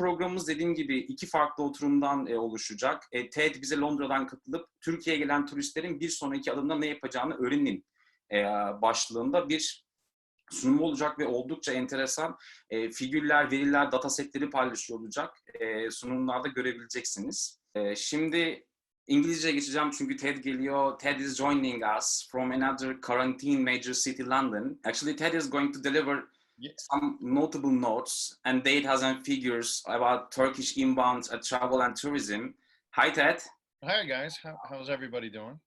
programımız dediğim gibi 2 farklı oturumdan oluşacak. Ted bize Londra'dan katılıp Türkiye'ye gelen turistlerin bir sonraki adımda ne yapacağını öğrenin başlığında bir sunumu olacak ve oldukça enteresan figürler, veriler, datasetleri paylaşıyor olacak. Sunumlarda görebileceksiniz. Şimdi İngilizceye geçeceğim çünkü Ted geliyor. Ted is joining us from another quarantine major city, London. Actually, Ted is going to deliver some notable notes and data and figures about Turkish inbound travel and tourism. Hi, Ted. Hi, guys. How's everybody doing?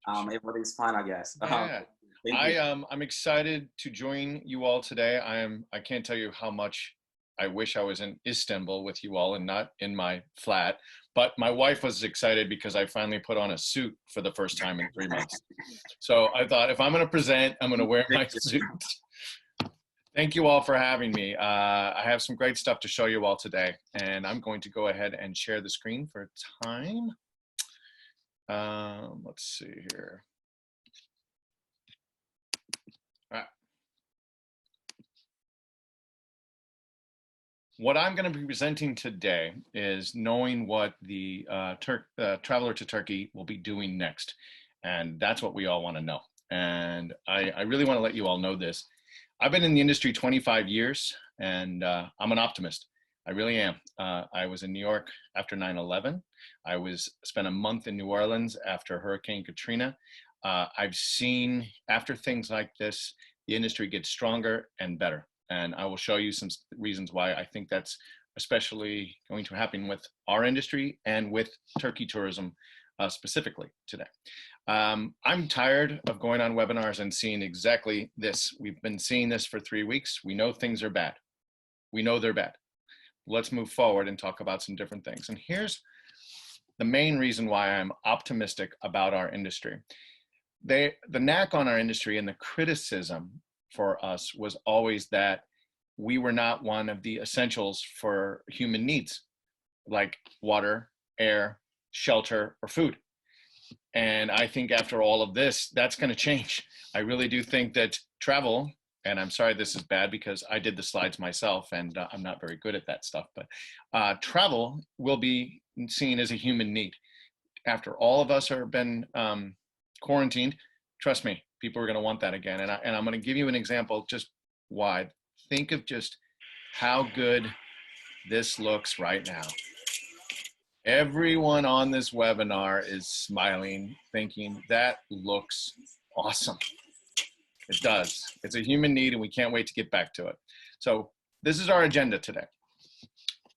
Everybody's fine, I guess. Yeah. I'm excited to join you all today. I can't tell you how much I wish I was in Istanbul with you all and not in my flat. But my wife was excited because I finally put on a suit for the first time in 3 months. So I thought, if I'm going to present, I'm going to wear my suit. Thank you all for having me. I have some great stuff to show you all today, and I'm going to go ahead and share the screen for time. Let's see here. What I'm going to be presenting today is knowing what the traveler to Turkey will be doing next. And that's what we all want to know. And I really want to let you all know this. I've been in the industry 25 years, and I'm an optimist. I really am. I was in New York after 9/11. I spent a month in New Orleans after Hurricane Katrina. I've seen, after things like this, the industry gets stronger and better. And I will show you some reasons why I think that's especially going to happen with our industry and with Turkey tourism specifically today. I'm tired of going on webinars and seeing exactly this. We've been seeing this for 3 weeks. We know things are bad. We know they're bad. Let's move forward and talk about some different things. And here's the main reason why I'm optimistic about our industry. The knack on our industry and the criticism for us was always that we were not one of the essentials for human needs, like water, air, shelter, or food. And I think after all of this, that's going to change. I really do think that travel, and I'm sorry this is bad because I did the slides myself and I'm not very good at that stuff, but travel will be seen as a human need. After all of us have been quarantined, trust me, people are going to want that again. And I'm going to give you an example just why. Think of just how good this looks right now. Everyone on this webinar is smiling, thinking that looks awesome. It does. It's a human need and we can't wait to get back to it. So this is our agenda today.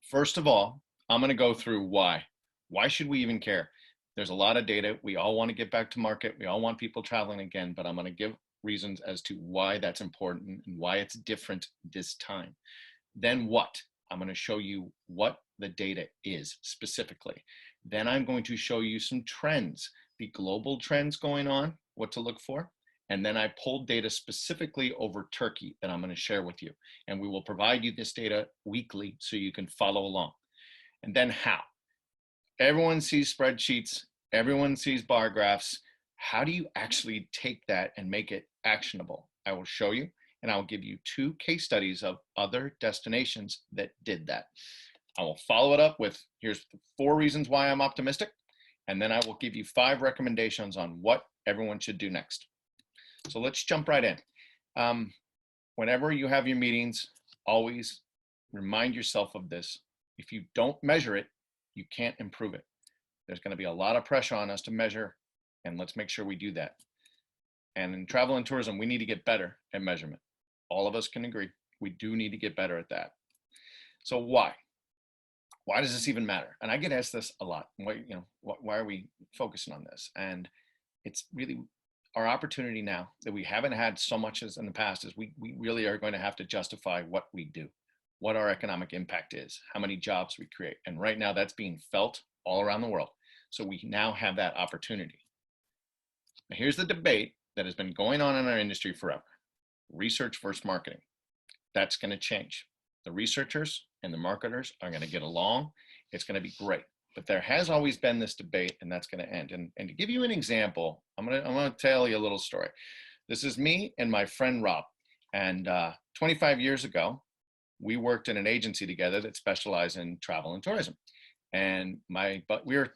First of all, I'm going to go through why. Why should we even care? There's a lot of data. We all want to get back to market. We all want people traveling again, but I'm going to give reasons as to why that's important and why it's different this time. Then what? I'm going to show you what the data is specifically. Then I'm going to show you some trends, the global trends going on, what to look for. And then I pulled data specifically over Turkey that I'm going to share with you. And we will provide you this data weekly so you can follow along. And then how? Everyone sees spreadsheets, everyone sees bar graphs. How do you actually take that and make it actionable? I will show you, and I'll give you 2 case studies of other destinations that did that. I will follow it up with, here's 4 reasons why I'm optimistic, and then I will give you 5 recommendations on what everyone should do next. So let's jump right in. Whenever you have your meetings, always remind yourself of this. If you don't measure it, you can't improve it. There's going to be a lot of pressure on us to measure, and let's make sure we do that. And in travel and tourism, we need to get better at measurement. All of us can agree. We do need to get better at that. So why? Why does this even matter? And I get asked this a lot. Why are we focusing on this? And it's really our opportunity now that we haven't had so much as in the past is we really are going to have to justify what we do, what our economic impact is, how many jobs we create. And right now that's being felt all around the world. So we now have that opportunity. Now here's the debate that has been going on in our industry forever. Research versus marketing. That's going to change. The researchers and the marketers are going to get along. It's going to be great. But there has always been this debate, and that's going to end. And to give you an example, I'm going to tell you a little story. This is me and my friend Rob. And 25 years ago, we worked in an agency together that specialized in travel and tourism. And but we were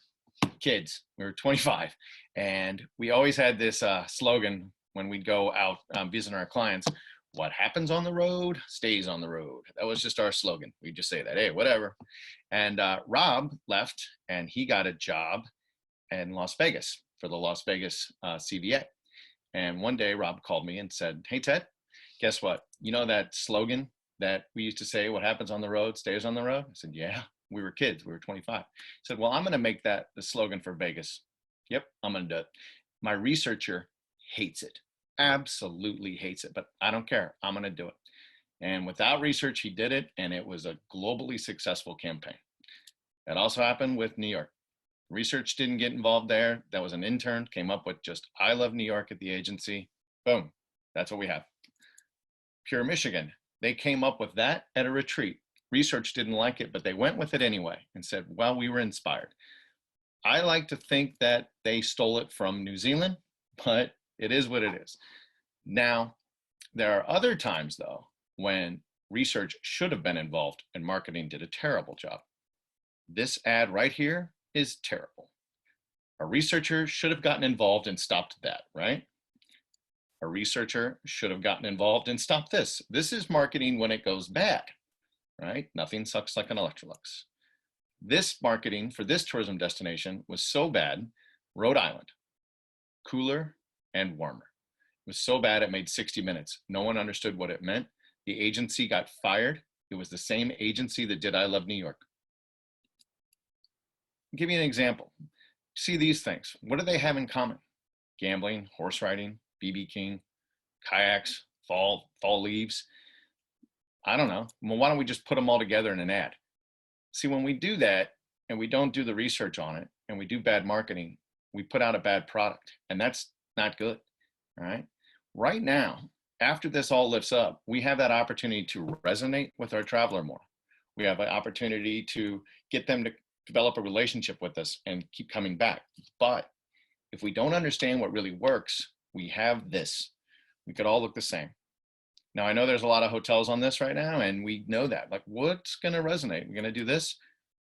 kids, we were 25. And we always had this slogan when we'd go out visiting our clients: what happens on the road stays on the road. That was just our slogan. We'd just say that, hey, whatever. And Rob left and he got a job in Las Vegas for the Las Vegas CVA. And one day Rob called me and said, hey, Ted, guess what? You know that slogan that we used to say, what happens on the road stays on the road? I said, yeah, we were kids. We were 25. He said, well, I'm going to make that the slogan for Vegas. Yep, I'm going to do it. My researcher hates it, absolutely hates it, but I don't care. I'm going to do it. And without research, he did it, and it was a globally successful campaign. That also happened with New York. Research didn't get involved there. That was an intern, came up with just, I love New York at the agency. Boom, that's what we have. Pure Michigan, they came up with that at a retreat. Research didn't like it, but they went with it anyway and said, well, we were inspired. I like to think that they stole it from New Zealand, but it is what it is. Now, there are other times, though, when research should have been involved and marketing did a terrible job. This ad right here is terrible. A researcher should have gotten involved and stopped that, right? A researcher should have gotten involved and stopped this. This is marketing when it goes bad, right? Nothing sucks like an Electrolux. This marketing for this tourism destination was so bad, Rhode Island, cooler and warmer. It was so bad it made 60 minutes. No one understood what it meant. The agency got fired. It was the same agency that did I Love New York. I'll give you an example. See these things. What do they have in common? Gambling, horse riding, BB King, kayaks, fall leaves. I don't know. Well, why don't we just put them all together in an ad? See, when we do that and we don't do the research on it and we do bad marketing, we put out a bad product, and that's not good, all right? Right now, after this all lifts up, we have that opportunity to resonate with our traveler more. We have an opportunity to get them to develop a relationship with us and keep coming back. But if we don't understand what really works, we have this. We could all look the same. Now, I know there's a lot of hotels on this right now, and we know that. Like, what's going to resonate? We're going to do this?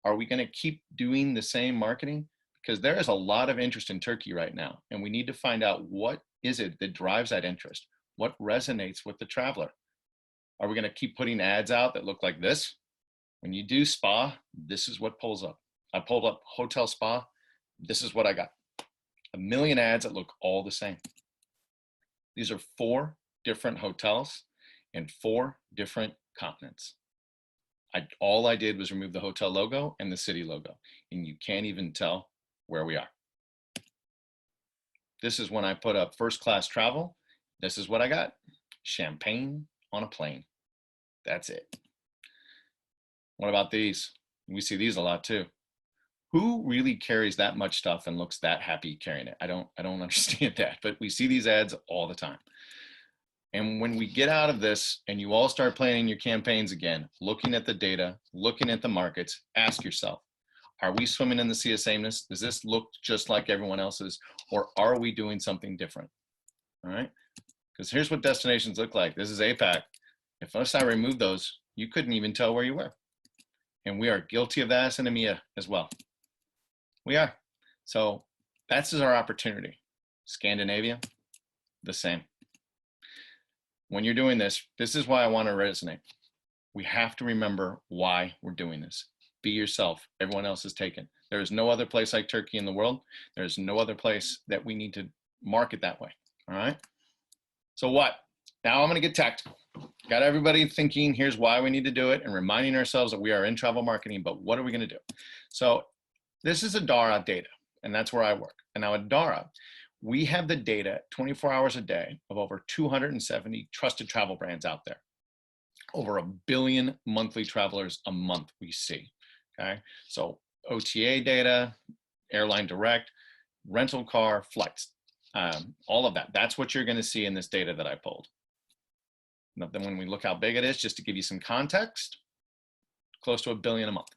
Are we going to keep doing the same marketing? Because there is a lot of interest in Turkey right now, and we need to find out what is it that drives that interest? What resonates with the traveler? Are we going to keep putting ads out that look like this? When you do spa, this is what pulls up. I pulled up hotel spa. This is what I got. 1 million ads that look all the same. These are 4 different hotels in 4 different continents. All I did was remove the hotel logo and the city logo, and you can't even tell where we are. This is when I put up first class travel. This is what I got. Champagne on a plane. That's it. What about these? We see these a lot too. Who really carries that much stuff and looks that happy carrying it? I don't understand that, but we see these ads all the time. And when we get out of this and you all start planning your campaigns again, looking at the data, looking at the markets, ask yourself, are we swimming in the sea of sameness? Does this look just like everyone else's, or are we doing something different? All right, because here's what destinations look like. This is APAC. If I remove those, you couldn't even tell where you were. And we are guilty of that in EMEA as well. We are. So that's our opportunity. Scandinavia, the same. When you're doing this, this is why I want to resonate. We have to remember why we're doing this. Be yourself. Everyone else is taken. There is no other place like Turkey in the world. There's no other place that we need to market that way. All right. So what? Now I'm going to get tactical. Got everybody thinking, here's why we need to do it, and reminding ourselves that we are in travel marketing, but what are we going to do? So this is Adara data, and that's where I work. And now Adara, we have the data 24 hours a day of over 270 trusted travel brands out there. Over 1 billion monthly travelers a month we see, okay? So OTA data, airline direct, rental car, flights, all of that. That's what you're gonna see in this data that I pulled. Now, then when we look how big it is, just to give you some context, close to 1 billion a month.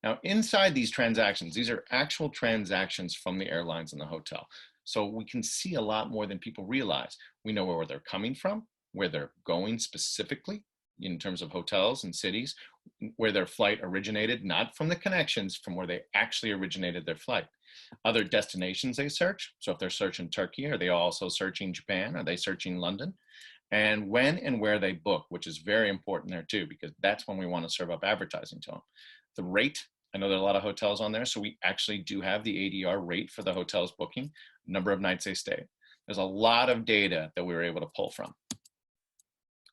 Now, inside these transactions, these are actual transactions from the airlines and the hotel. So we can see a lot more than people realize. We know where they're coming from, where they're going specifically, in terms of hotels and cities where their flight originated, not from the connections, from where they actually originated their flight. Other destinations they search. So if they're searching Turkey, are they also searching Japan? Are they searching London? And when and where they book, which is very important there too, because that's when we want to serve up advertising to them. The rate, I know there are a lot of hotels on there, so we actually do have the ADR rate for the hotels booking, number of nights they stay. There's a lot of data that we were able to pull from.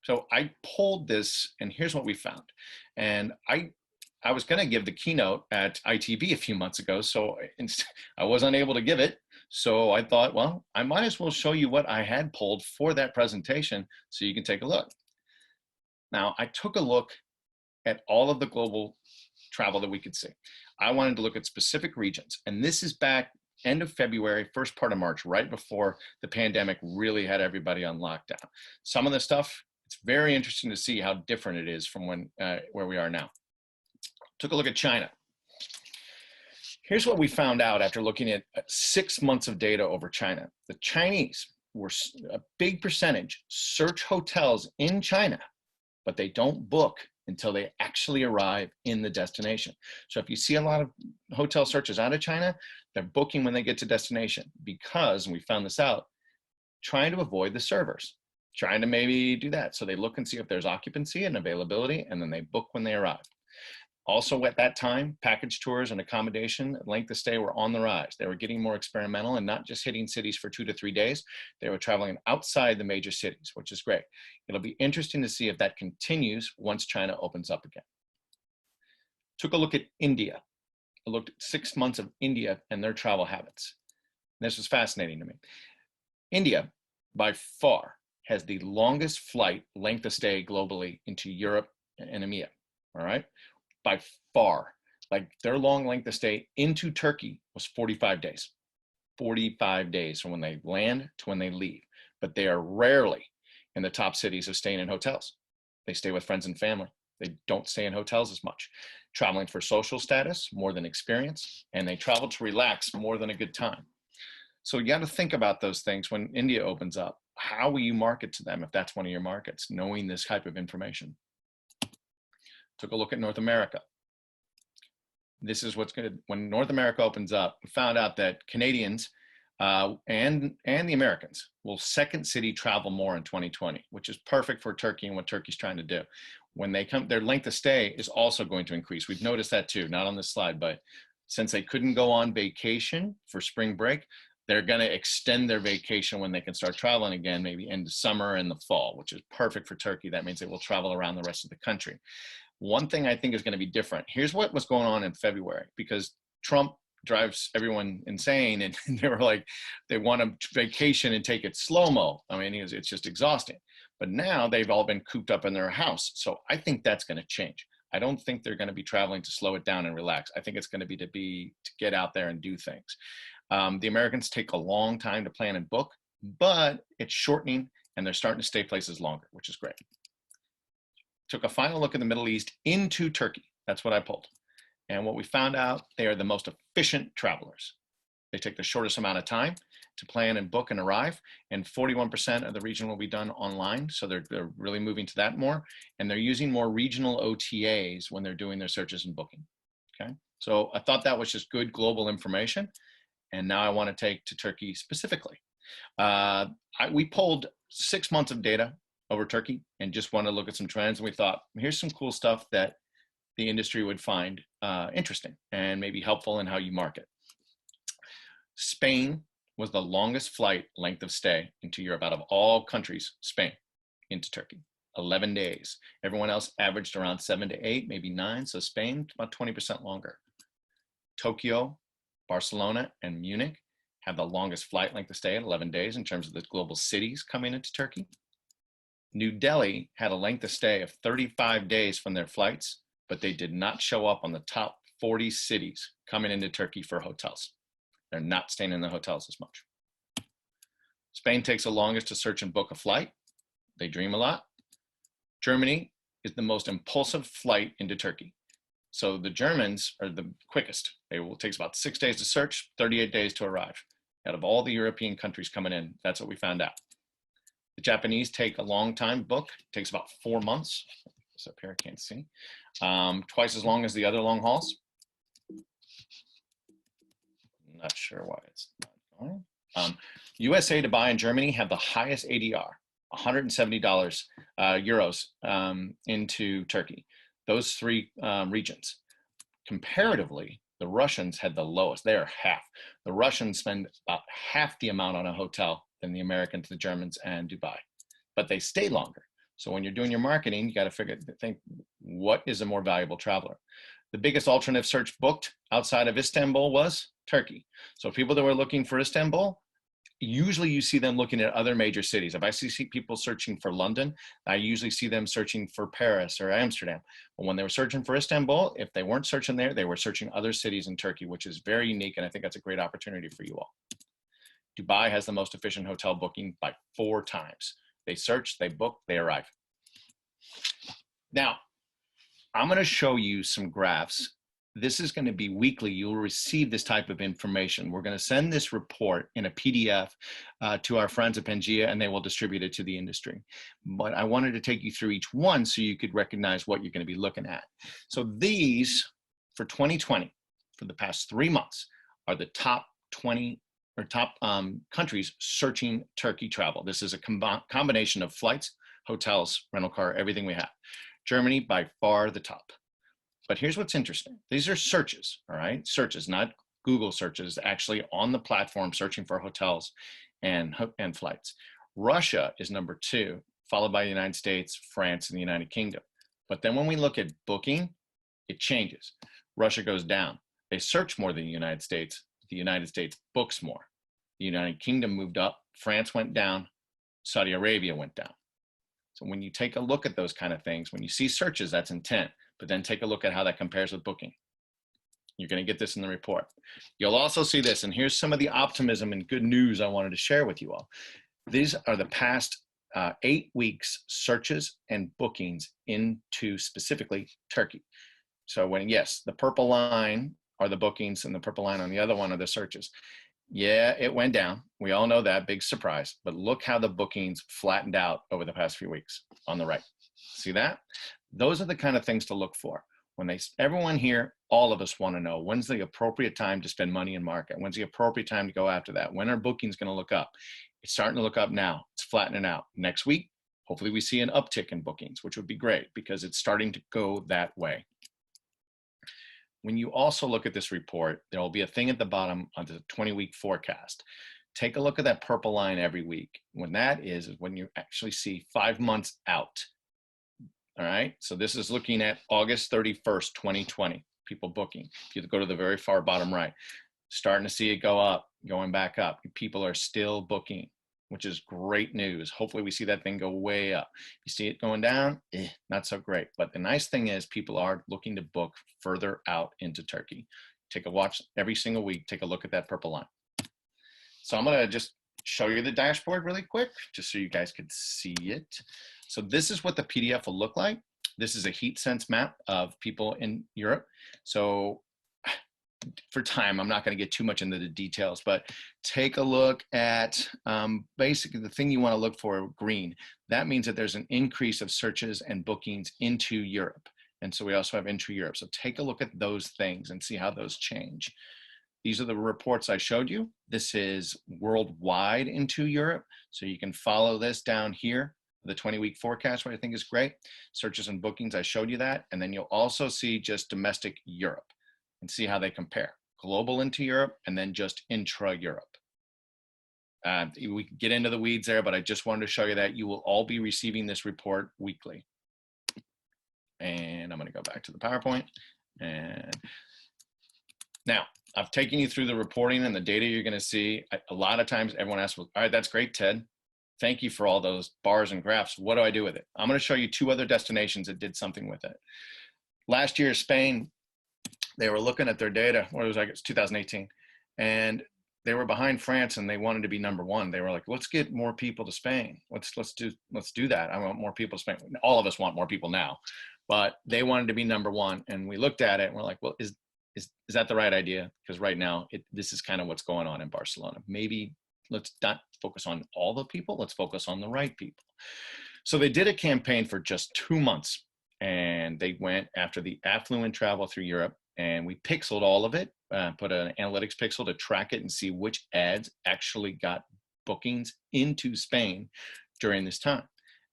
So I pulled this, and here's what we found. And I was going to give the keynote at ITB a few months ago, so I was unable to give it. So I thought, well, I might as well show you what I had pulled for that presentation so you can take a look. Now, I took a look at all of the global travel that we could see. I wanted to look at specific regions, and this is back end of February, first part of March, right before the pandemic really had everybody on lockdown. Some of the stuff, it's very interesting to see how different it is from where we are now. Took a look at China. Here's what we found out after looking at 6 months of data over China. The Chinese were a big percentage search hotels in China, but they don't book until they actually arrive in the destination. So if you see a lot of hotel searches out of China, they're booking when they get to destination because, and we found this out, trying to avoid the servers, trying to maybe do that. So they look and see if there's occupancy and availability, and then they book when they arrive. Also at that time, package tours and accommodation, length of stay were on the rise. They were getting more experimental and not just hitting cities for 2 to 3 days. They were traveling outside the major cities, which is great. It'll be interesting to see if that continues once China opens up again. Took a look at India. I looked at 6 months of India and their travel habits. This was fascinating to me. India, by far, has the longest flight length of stay globally into Europe and EMEA, all right? By far, like their long length of stay into Turkey was 45 days. 45 days from when they land to when they leave. But they are rarely in the top cities of staying in hotels. They stay with friends and family. They don't stay in hotels as much. Traveling for social status more than experience, and they travel to relax more than a good time. So you got to think about those things when India opens up. How will you market to them if that's one of your markets, knowing this type of information? Took a look at North America. This is what's going to, when North America opens up, we found out that Canadians and the Americans will second city travel more in 2020, which is perfect for Turkey and what Turkey's trying to do. When they come, their length of stay is also going to increase. We've noticed that too, not on this slide, but since they couldn't go on vacation for spring break, they're going to extend their vacation when they can start traveling again, maybe into summer and the fall, which is perfect for Turkey. That means they will travel around the rest of the country. One thing I think is going to be different. Here's what was going on in February, because Trump drives everyone insane, and they were like, they want a vacation and take it slow-mo. I mean, it's just exhausting. But now they've all been cooped up in their house. So I think that's going to change. I don't think they're going to be traveling to slow it down and relax. I think it's going to be to get out there and do things. The Americans take a long time to plan and book, but it's shortening and they're starting to stay places longer, which is great. Took a final look at the Middle East into Turkey. That's what I pulled. And what we found out, they are the most efficient travelers. They take the shortest amount of time to plan and book and arrive, and 41% of the region will be done online. So they're really moving to that more, and they're using more regional OTAs when they're doing their searches and booking, okay? So I thought that was just good global information, and now I want to take to Turkey specifically. We pulled 6 months of data over Turkey and just want to look at some trends, and we thought, here's some cool stuff that the industry would find interesting and maybe helpful in how you market. Spain was the longest flight length of stay into Europe out of all countries, Spain into Turkey, 11 days. Everyone else averaged around 7 to 8, maybe 9. So Spain, about 20% longer. Tokyo, Barcelona, and Munich have the longest flight length of stay at 11 days in terms of the global cities coming into Turkey. New Delhi had a length of stay of 35 days from their flights, but they did not show up on the top 40 cities coming into Turkey for hotels. They're not staying in the hotels as much. Spain takes the longest to search and book a flight. They dream a lot. Germany is the most impulsive flight into Turkey. So the Germans are the quickest. It takes about 6 days to search, 38 days to arrive. Out of all the European countries coming in, that's what we found out. The Japanese take a long time to book. It takes about 4 months. It's up here, I can't see. Twice as long as the other long hauls. Not sure why it's not going. USA, Dubai, and Germany have the highest ADR, $170 euros into Turkey. Those three regions. Comparatively, the Russians had the lowest. They are half. The Russians spend about half the amount on a hotel than the Americans, the Germans, and Dubai, but they stay longer. So when you're doing your marketing, you got to think what is a more valuable traveler. The biggest alternative search booked outside of Istanbul was Turkey. So people that were looking for Istanbul, usually you see them looking at other major cities. If I see people searching for London, I usually see them searching for Paris or Amsterdam. But when they were searching for Istanbul, if they weren't searching there, they were searching other cities in Turkey, which is very unique. And I think that's a great opportunity for you all. Dubai has the most efficient hotel booking by 4 times. They search, they book, they arrive. Now, I'm going to show you some graphs. This is going to be weekly. You'll receive this type of information. We're going to send this report in a PDF to our friends at Pangea, and they will distribute it to the industry. But I wanted to take you through each one so you could recognize what you're going to be looking at. So these, for 2020, for the past 3 months, are the top 20 or top countries searching Turkey travel. This is a combination of flights, hotels, rental car, everything we have. Germany, by far the top. But here's what's interesting. These are searches, all right? Searches, not Google searches, actually on the platform searching for hotels and flights. Russia is number 2, followed by the United States, France, and the United Kingdom. But then when we look at booking, it changes. Russia goes down. They search more than the United States. The United States books more. The United Kingdom moved up. France went down. Saudi Arabia went down. So when you take a look at those kind of things, when you see searches, that's intent. But then take a look at how that compares with booking. You're going to get this in the report. You'll also see this, and here's some of the optimism and good news I wanted to share with you all. These are the past 8 weeks searches and bookings into specifically Turkey. So when, yes, the purple line are the bookings and the purple line on the other one are the searches. Yeah, it went down. We all know that, big surprise. But look how the bookings flattened out over the past few weeks on the right. See that? Those are the kind of things to look for. When everyone here, all of us want to know, when's the appropriate time to spend money in market? When's the appropriate time to go after that? When are bookings going to look up? It's starting to look up now. It's flattening out. Next week, hopefully we see an uptick in bookings, which would be great because it's starting to go that way. When you also look at this report, there will be a thing at the bottom on the 20-week forecast. Take a look at that purple line every week. When that is when you actually see 5 months out. All right, so this is looking at August 31st, 2020, people booking. If you go to the very far bottom right, starting to see it go up, going back up. People are still booking, which is great news. Hopefully we see that thing go way up. You see it going down, not so great. But the nice thing is people are looking to book further out into Turkey. Take a watch every single week, take a look at that purple line. So I'm gonna just show you the dashboard really quick, just so you guys could see it. So this is what the PDF will look like. This is a heat sense map of people in Europe. So for time, I'm not going to get too much into the details, but take a look at basically the thing you want to look for, green. That means that there's an increase of searches and bookings into Europe. And so we also have intra-Europe. So take a look at those things and see how those change. These are the reports I showed you. This is worldwide into Europe. So you can follow this down here. The 20-week forecast, what I think is great. Searches and bookings, I showed you that. And then you'll also see just domestic Europe and see how they compare. Global into Europe and then just intra-Europe. We can get into the weeds there, but I just wanted to show you that you will all be receiving this report weekly. And I'm going to go back to the PowerPoint. And now I've taken you through the reporting and the data you're going to see. A lot of times everyone asks, well, all right, that's great, Ted. Thank you for all those bars and graphs. What do I do with it? I'm going to show you 2 other destinations that did something with it. Last year, Spain, they were looking at their data. What was it's 2018, and they were behind France, and they wanted to be #1. They were like, "Let's get more people to Spain. Let's do that. I want more people to Spain." All of us want more people now, but they wanted to be #1, and we looked at it and we're like, "Well, is that the right idea?" Because right now, this is kind of what's going on in Barcelona. Maybe let's not focus on all the people, let's focus on the right people. So they did a campaign for just 2 months, and they went after the affluent travel through Europe, and we pixeled all of it, put an analytics pixel to track it and see which ads actually got bookings into Spain during this time.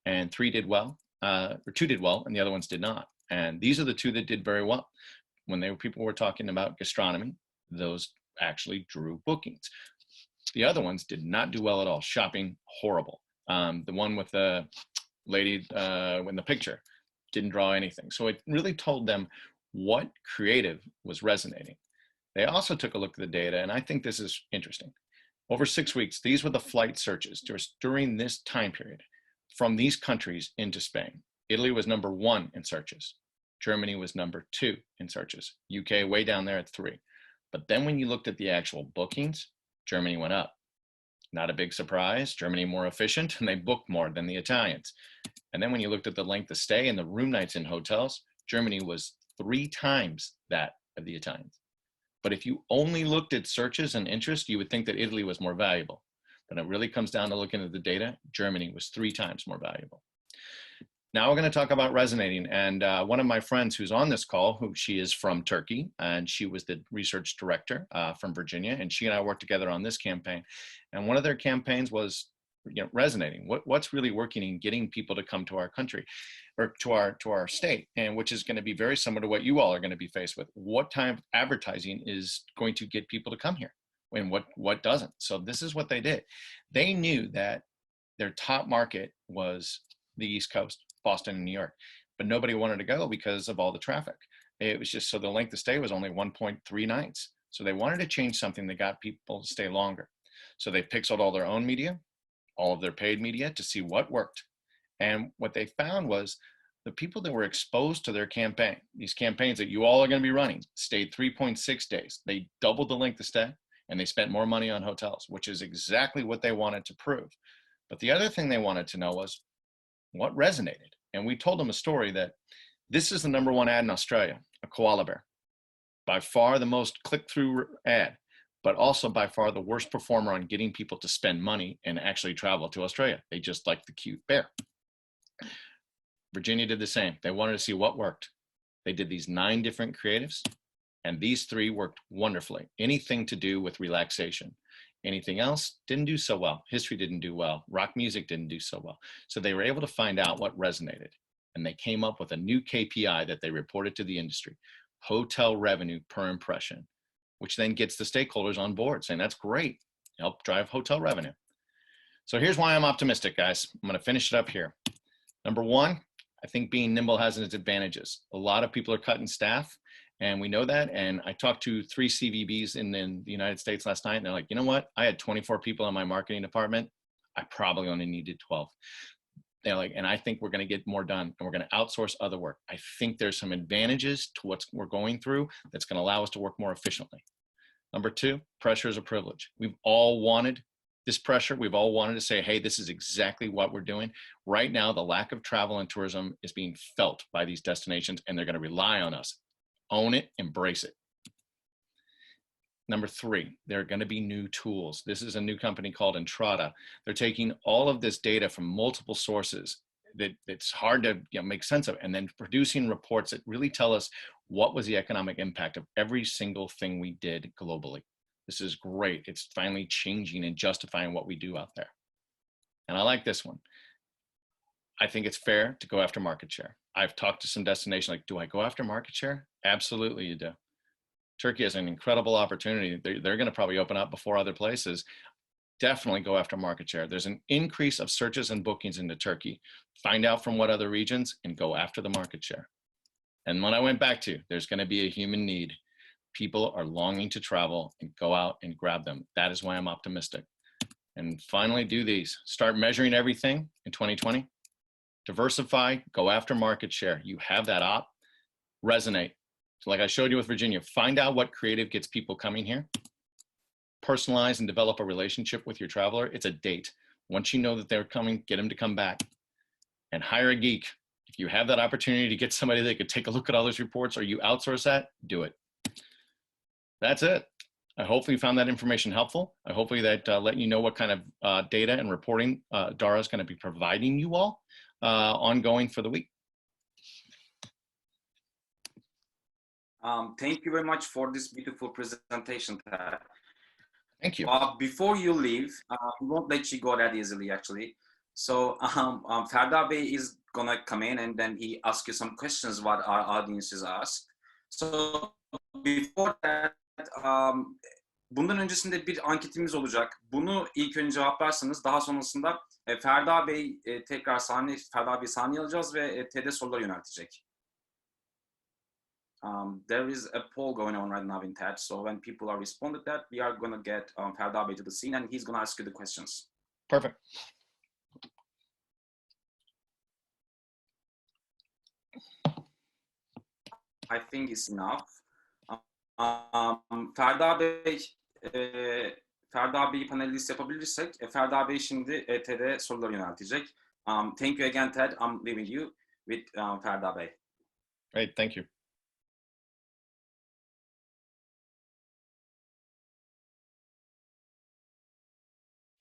And 3 did well, or 2 did well, and the other ones did not. And these are the 2 that did very well. When people were talking about gastronomy, those actually drew bookings. The other ones did not do well at all. Shopping, horrible. The one with the lady in the picture didn't draw anything. So it really told them what creative was resonating. They also took a look at the data, and I think this is interesting. Over 6 weeks, these were the flight searches during this time period from these countries into Spain. Italy was number 1 in searches. Germany was number 2 in searches. UK way down there at 3. But then when you looked at the actual bookings, Germany went up. Not a big surprise. Germany more efficient, and they booked more than the Italians. And then when you looked at the length of stay and the room nights in hotels, Germany was 3 times that of the Italians. But if you only looked at searches and interest, you would think that Italy was more valuable. But it really comes down to looking at the data. Germany was 3 times more valuable. Now we're going to talk about resonating. And one of my friends who's on this call, she is from Turkey, and she was the research director from Virginia, and she and I worked together on this campaign. And one of their campaigns was, resonating. What's really working in getting people to come to our country, or to our state, and which is going to be very similar to what you all are going to be faced with. What type of advertising is going to get people to come here, and what doesn't? So this is what they did. They knew that their top market was the East Coast, Boston and New York, but nobody wanted to go because of all the traffic. It was just, so the length of stay was only 1.3 nights. So they wanted to change something that got people to stay longer. So they pixeled all their own media, all of their paid media, to see what worked. And what they found was the people that were exposed to their campaign, these campaigns that you all are going to be running, stayed 3.6 days. They doubled the length of stay, and they spent more money on hotels, which is exactly what they wanted to prove. But the other thing they wanted to know was what resonated. And we told them a story that this is the #1 ad in Australia, a koala bear. By far the most click-through ad, but also by far the worst performer on getting people to spend money and actually travel to Australia. They just like the cute bear. Virginia did the same. They wanted to see what worked. They did these 9 different creatives, and these 3 worked wonderfully. Anything to do with relaxation. Anything else didn't do so well. History didn't do well. Rock music didn't do so well. So they were able to find out what resonated, and they came up with a new KPI that they reported to the industry: hotel revenue per impression, which then gets the stakeholders on board saying, that's great, help drive hotel revenue. So here's why I'm optimistic, guys. I'm going to finish it up here. #1, I think being nimble has its advantages. A lot of people are cutting staff, and we know that. And I talked to 3 CVBs in the United States last night, and they're like, you know what? I had 24 people in my marketing department. I probably only needed 12. They're like, and I think we're going to get more done, and we're going to outsource other work. I think there's some advantages to what we're going through that's going to allow us to work more efficiently. #2, pressure is a privilege. We've all wanted this pressure. We've all wanted to say, hey, this is exactly what we're doing. Right now, the lack of travel and tourism is being felt by these destinations, and they're going to rely on us. Own it, embrace it. #3, there are going to be new tools. This is a new company called Entrada. They're taking all of this data from multiple sources that it's hard to make sense of, and then producing reports that really tell us what was the economic impact of every single thing we did globally. This is great. It's finally changing and justifying what we do out there. And I like this one. I think it's fair to go after market share. I've talked to some destinations like, do I go after market share? Absolutely you do. Turkey has an incredible opportunity. They're going to probably open up before other places. Definitely go after market share. There's an increase of searches and bookings into Turkey. Find out from what other regions and go after the market share. And when I went back to, there's going to be a human need. People are longing to travel, and go out and grab them. That is why I'm optimistic. And finally, do these. Start measuring everything in 2020. Diversify, go after market share. You have that op. Resonate. So like I showed you with Virginia, find out what creative gets people coming here. Personalize and develop a relationship with your traveler. It's a date. Once you know that they're coming, get them to come back. And hire a geek. If you have that opportunity to get somebody that could take a look at all those reports, or you outsource that, do it. That's it. I hopefully you found that information helpful. I hopefully that let you know what kind of data and reporting Adara is going to be providing you all ongoing for the week. Thank you very much for this beautiful presentation, Ted. Thank you. Before you leave, we won't let you go that easily, actually. So Ferda Bey is gonna come in and then he asks you some questions what our audiences ask. So before that, bundan öncesinde bir anketimiz olacak. Bunu ilk önce cevaplarsanız daha sonrasında Ferda Bey Ferda Bey sahneye alacağız ve TED'e sorular yöneltecek. There is a poll going on right now in TED, so when people are responded that, we are going to get Ferda Bey to the scene and he's going to ask you the questions. Perfect. I think it's enough. Ferda Bey'i panelist yapabilirsek, Ferda Bey şimdi TED'e sorular yöneltecek. Thank you again, Ted. I'm leaving you with Ferda Bey. Great, thank you.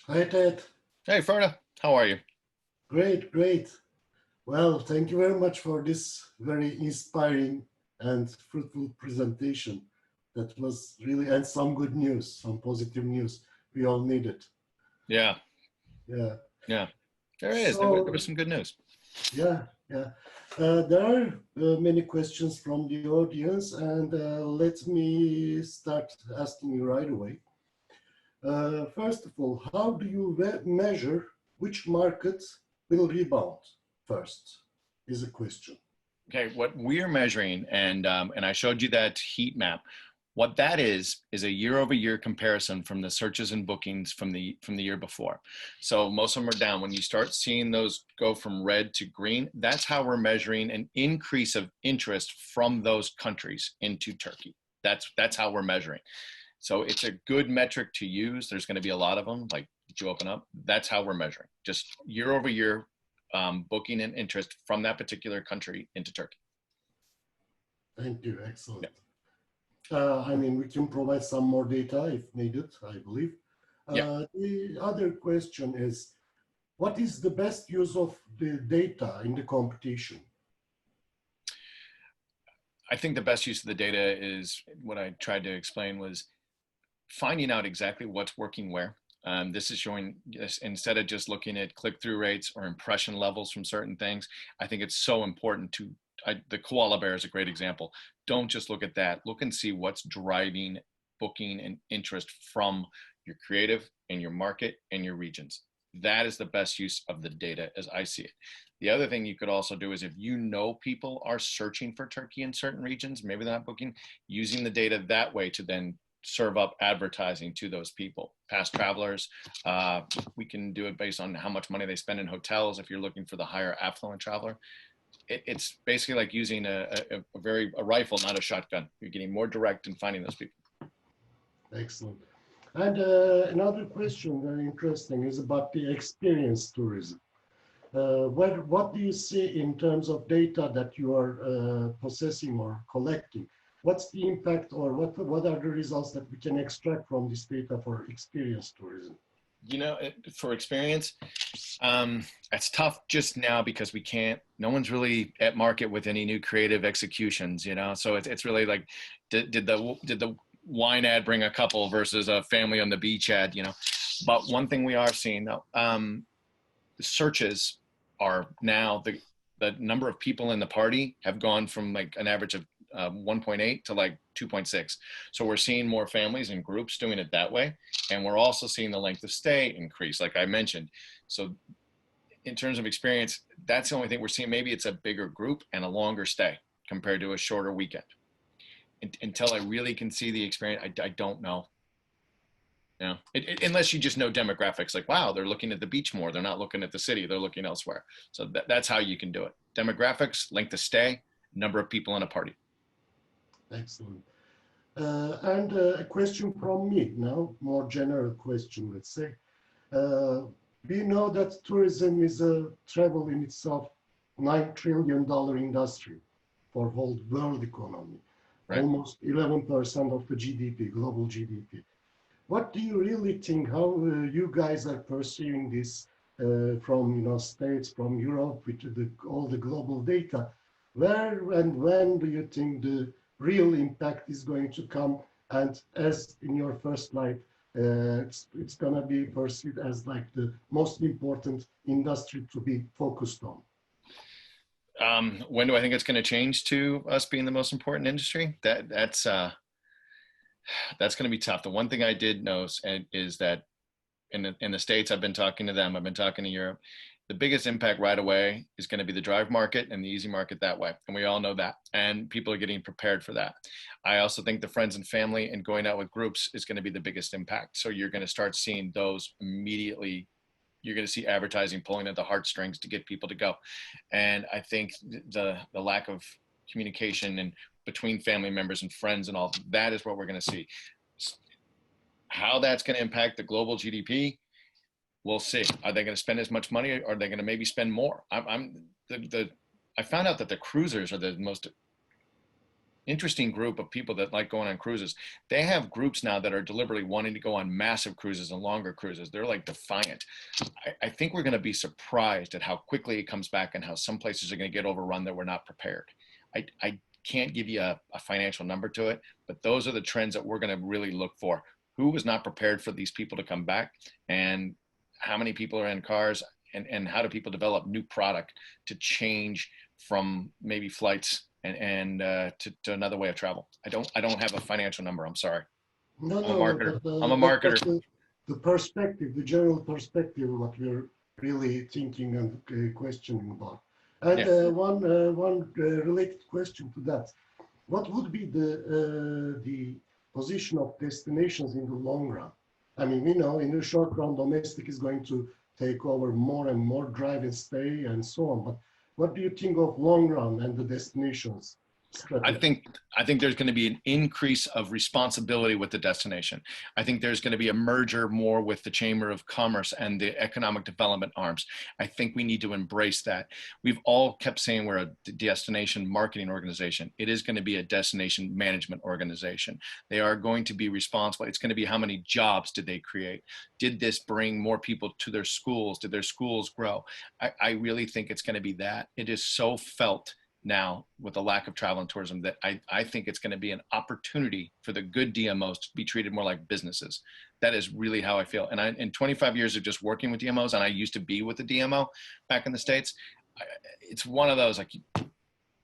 Hi, Ted. Hey, Ferda, how are you? Great, great. Well, thank you very much for this very inspiring and fruitful presentation. That was really, and some good news, some positive news. We all need it. Yeah. Yeah. Yeah. There is. So, there was some good news. Yeah, yeah. There are many questions from the audience, and let me start asking you right away. First of all, how do you measure which market will rebound first? Is a question. Okay, what we're measuring, and I showed you that heat map. What that is a year-over-year comparison from the searches and bookings from the year before. So most of them are down. When you start seeing those go from red to green, that's how we're measuring an increase of interest from those countries into Turkey. That's how we're measuring. So it's a good metric to use. There's going to be a lot of them, like that you open up. That's how we're measuring, just year-over-year booking and interest from that particular country into Turkey. Thank you. Excellent. Yeah. I mean, we can provide some more data if needed, I believe. Yeah. The other question is, what is the best use of the data in the competition? I think the best use of the data is what I tried to explain was finding out exactly what's working where. This is showing, instead of just looking at click-through rates or impression levels from certain things, I think it's so important to, the koala bear is a great example. Don't just look at that. Look and see what's driving booking and interest from your creative and your market and your regions. That is the best use of the data as I see it. The other thing you could also do is if you know people are searching for Turkey in certain regions, maybe they're not booking, using the data that way to then serve up advertising to those people, past travelers. We can do it based on how much money they spend in hotels if you're looking for the higher affluent traveler. It's basically like using a rifle, not a shotgun. You're getting more direct in finding those people. Excellent. And another question, very interesting, is about the experience tourism. What do you see in terms of data that you are possessing or collecting? What's the impact, or what are the results that we can extract from this data for experience tourism? You know, for experience, it's tough just now because no one's really at market with any new creative executions, you know? So it's really like, did the wine ad bring a couple versus a family on the beach ad, you know? But one thing we are seeing though, the searches are now, the number of people in the party have gone from like an average of 1.8 to like 2.6. So we're seeing more families and groups doing it that way. And we're also seeing the length of stay increase, like I mentioned. So in terms of experience, that's the only thing we're seeing. Maybe it's a bigger group and a longer stay compared to a shorter weekend. Until I really can see the experience, I don't know. You know, unless you just know demographics, like, wow, they're looking at the beach more. They're not looking at the city. They're looking elsewhere. So that's how you can do it. Demographics, length of stay, number of people in a party. Excellent. And a question from me now, more general question, let's say. We know that tourism is a travel in itself $9 trillion industry for whole world economy. Right. almost 11% of the GDP, global GDP. What do you really think? How you guys are pursuing this from states, from Europe, with all the global data? Where and when do you think the real impact is going to come? And as in your first slide, it's going to be perceived as like the most important industry to be focused on. When do I think it's going to change to us being the most important industry? That's going to be tough. The one thing I did know is that in the States, I've been talking to them, I've been talking to Europe. The biggest impact right away is going to be the drive market and the easy market that way. And we all know that. And people are getting prepared for that. I also think the friends and family and going out with groups is going to be the biggest impact. So you're going to start seeing those immediately. You're going to see advertising pulling at the heartstrings to get people to go. And I think the lack of communication and between family members and friends and all that is what we're going to see. How that's going to impact the global GDP, we'll see. Are they going to spend as much money, or are they going to maybe spend more? I found out that the cruisers are the most interesting group of people that like going on cruises. They have groups now that are deliberately wanting to go on massive cruises and longer cruises. They're like defiant. I think we're going to be surprised at how quickly it comes back and how some places are going to get overrun that we're not prepared. I can't give you a financial number to it, but those are the trends that we're going to really look for. Who was not prepared for these people to come back, and how many people are in cars, and how do people develop new product to change from maybe flights and to another way of travel. I don't have a financial number. I'm sorry. No, I'm a marketer. I'm a marketer. The perspective, the general perspective, what we're really thinking and questioning about. And Yeah. One related question to that: what would be the position of destinations in the long run? I mean, we know in the short run, domestic is going to take over more and more, drive and stay and so on. But what do you think of long run and the destinations strategy? I think there's going to be an increase of responsibility with the destination. I think there's going to be a merger more with the Chamber of Commerce and the economic development arms. I think we need to embrace that. We've all kept saying we're a destination marketing organization. It is going to be a destination management organization. They are going to be responsible. It's going to be how many jobs did they create? Did this bring more people to their schools? Did their schools grow? I really think it's going to be that. It is so felt now with the lack of travel and tourism that I think it's going to be an opportunity for the good DMOs to be treated more like businesses. That is really how I feel. And in 25 years of just working with DMOs, and I used to be with the DMO back in the States, it's one of those, like,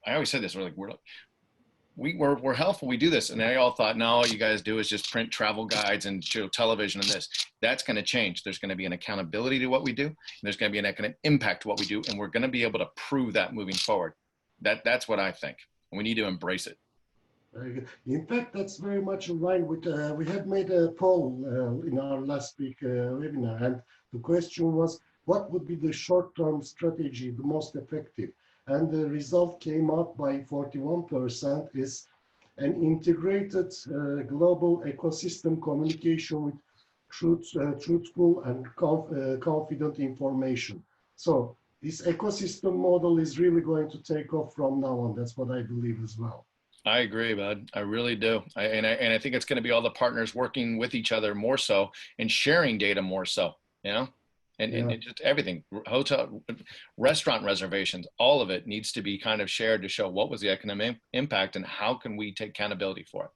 I always say this, we're helpful, we do this. And they all thought, no, all you guys do is just print travel guides and show television and this. That's going to change. There's going to be an accountability to what we do. And there's going to be an economic impact to what we do. And we're going to be able to prove that moving forward. That's what I think. We need to embrace it. Very good. In fact, that's very much in line with, we had made a poll in our last week webinar, and the question was, what would be the short-term strategy, the most effective? And the result came out by 41% is an integrated global ecosystem communication with truthful and confident information. So this ecosystem model is really going to take off from now on. That's what I believe as well. I agree, bud. I really do. And I think it's going to be all the partners working with each other more so and sharing data more so, and just everything, hotel, restaurant reservations, all of it needs to be kind of shared to show what was the economic impact and how can we take accountability for it.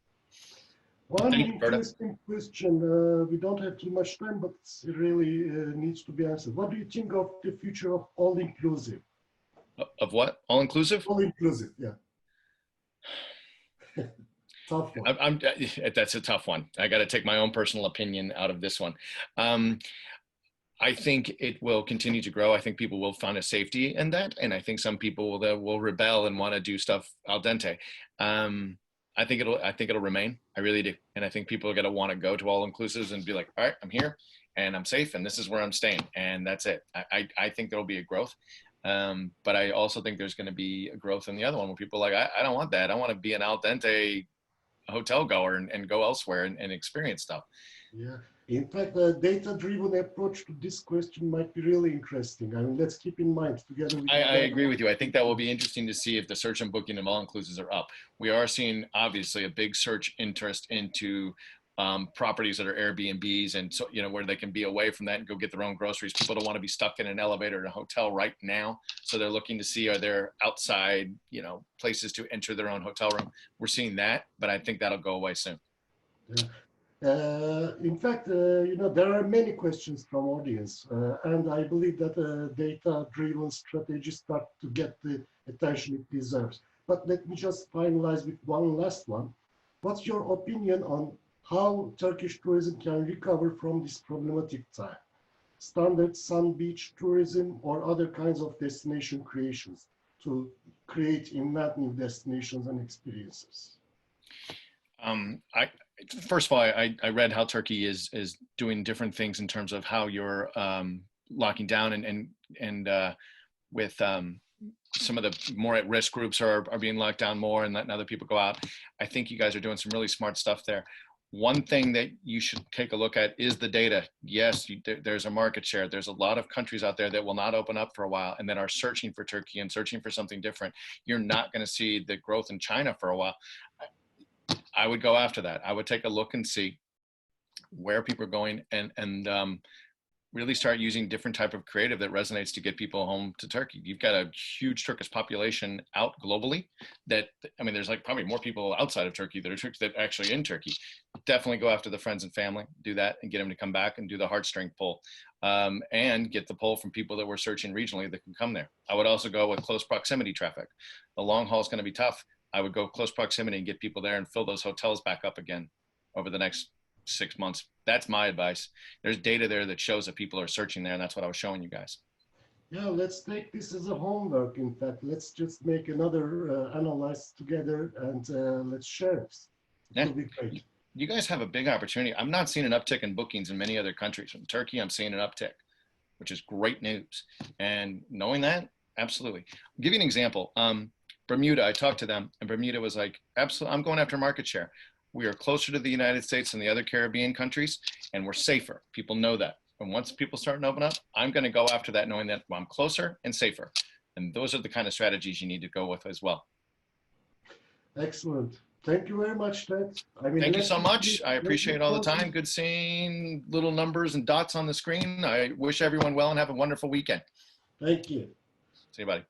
One interesting question, we don't have too much time, but it really needs to be answered. What do you think of the future of all-inclusive? Of what? All-inclusive? All-inclusive, yeah. Tough one. That's a tough one. I got to take my own personal opinion out of this one. I think it will continue to grow. I think people will find a safety in that. And I think some people will rebel and want to do stuff al dente. I think it'll remain. I really do. And I think people are going to want to go to all inclusives and be like, all right, I'm here and I'm safe and this is where I'm staying. And that's it. I think there'll be a growth. But I also think there's going to be a growth in the other one where people are like, I don't want that. I want to be an al dente hotel goer and go elsewhere and experience stuff. Yeah. In fact, a data-driven approach to this question might be really interesting. I mean, let's keep in mind together with I agree with you. I think that will be interesting to see if the search and booking of all-inclusives are up. We are seeing, obviously, a big search interest into properties that are Airbnbs, and so, you know, where they can be away from that and go get their own groceries. People don't want to be stuck in an elevator in a hotel right now. So they're looking to see, are there outside, you know, places to enter their own hotel room. We're seeing that, but I think that'll go away soon. Yeah. In fact, you know, there are many questions from audience, and I believe that a data-driven strategy start to get the attention it deserves. But let me just finalize with one last one. What's your opinion on how Turkish tourism can recover from this problematic time? Standard sun beach tourism or other kinds of destination creations to create invent new destinations and experiences? First of all, I read how Turkey is doing different things in terms of how you're locking down and with some of the more at-risk groups are being locked down more and letting other people go out. I think you guys are doing some really smart stuff there. One thing that you should take a look at is the data. Yes, there's a market share. There's a lot of countries out there that will not open up for a while and then are searching for Turkey and searching for something different. You're not going to see the growth in China for a while. I would go after that. I would take a look and see where people are going and really start using different type of creative that resonates to get people home to Turkey. You've got a huge Turkish population out globally that, I mean, there's like probably more people outside of Turkey that are Turks that are actually in Turkey. Definitely go after the friends and family, do that and get them to come back and do the heartstring pull and get the pull from people that were searching regionally that can come there. I would also go with close proximity traffic. The long haul is going to be tough. I would go close proximity and get people there and fill those hotels back up again over the next 6 months. That's my advice. There's data there that shows that people are searching there, and that's what I was showing you guys. Yeah, let's take this as a homework. In fact, let's just make another analysis together and let's share it. It will be great. You guys have a big opportunity. I'm not seeing an uptick in bookings in many other countries. In Turkey, I'm seeing an uptick, which is great news. And knowing that, absolutely. I'll give you an example. Bermuda, I talked to them, and Bermuda was like, absolutely, I'm going after market share. We are closer to the United States and the other Caribbean countries, and we're safer. People know that. And once people start to open up, I'm going to go after that, knowing that I'm closer and safer. And those are the kind of strategies you need to go with as well. Excellent. Thank you very much, Ted. Thank you so much. I appreciate all the time. Good seeing little numbers and dots on the screen. I wish everyone well and have a wonderful weekend. Thank you. See you, buddy.